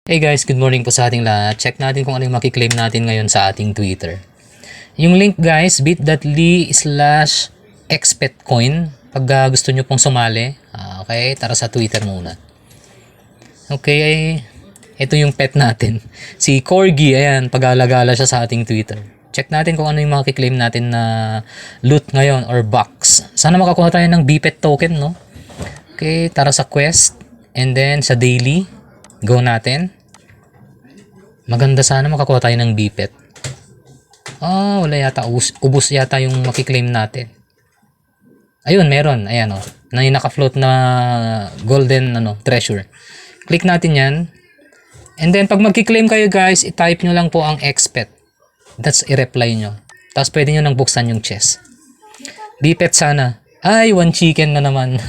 Hey guys, good morning po sa ating lahat. Check natin kung ano yung makiklaim natin ngayon sa ating Twitter. Yung link guys, bit.ly/xpetcoin pag gusto nyo pong sumali. Okay, tara sa Twitter muna. Okay, ito yung pet natin. Si Corgi, ayan, pag-alagala siya sa ating Twitter. Check natin kung ano yung makiklaim natin na loot ngayon or box. Sana makakuha tayo ng BPET token, no? Okay, tara sa quest. And then sa daily. Go natin. Maganda sana makakuha tayo ng BPET. Wala yata. Ubus yata yung makiklaim natin. Ayun, meron. Ayan o. Na yung naka-float na golden treasure. Click natin yan. And then, pag magkiklaim kayo guys, i-type nyo lang po ang XPET. That's i-reply nyo. Tapos pwede nyo nang buksan yung chest. BPET sana. Ay, one chicken na naman.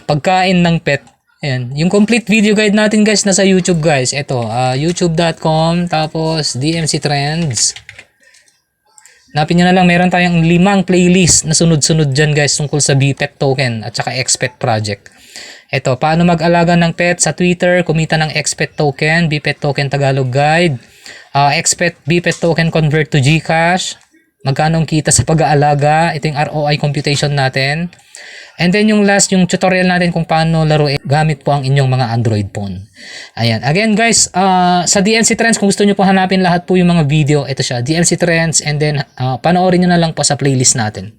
Pagkain ng pet. Ayan. Yung complete video guide natin guys nasa YouTube guys. Ito, youtube.com tapos DMC Trends. Napin nyo na lang, meron tayong 5 playlist na sunod-sunod dyan guys tungkol sa BPET token at saka XPET project. Ito, paano mag-alaga ng pet sa Twitter, kumita ng XPET token, BPET token Tagalog guide, XPET BPET token convert to GCash, magkano ang kita sa pag-aalaga, ito yung ROI computation natin. And then yung last, yung tutorial natin kung paano laruin gamit po ang inyong mga Android phone. Ayan. Again guys, sa DMC Trends, kung gusto nyo po hanapin lahat po yung mga video, ito siya, DMC Trends, and then panoorin nyo na lang po sa playlist natin.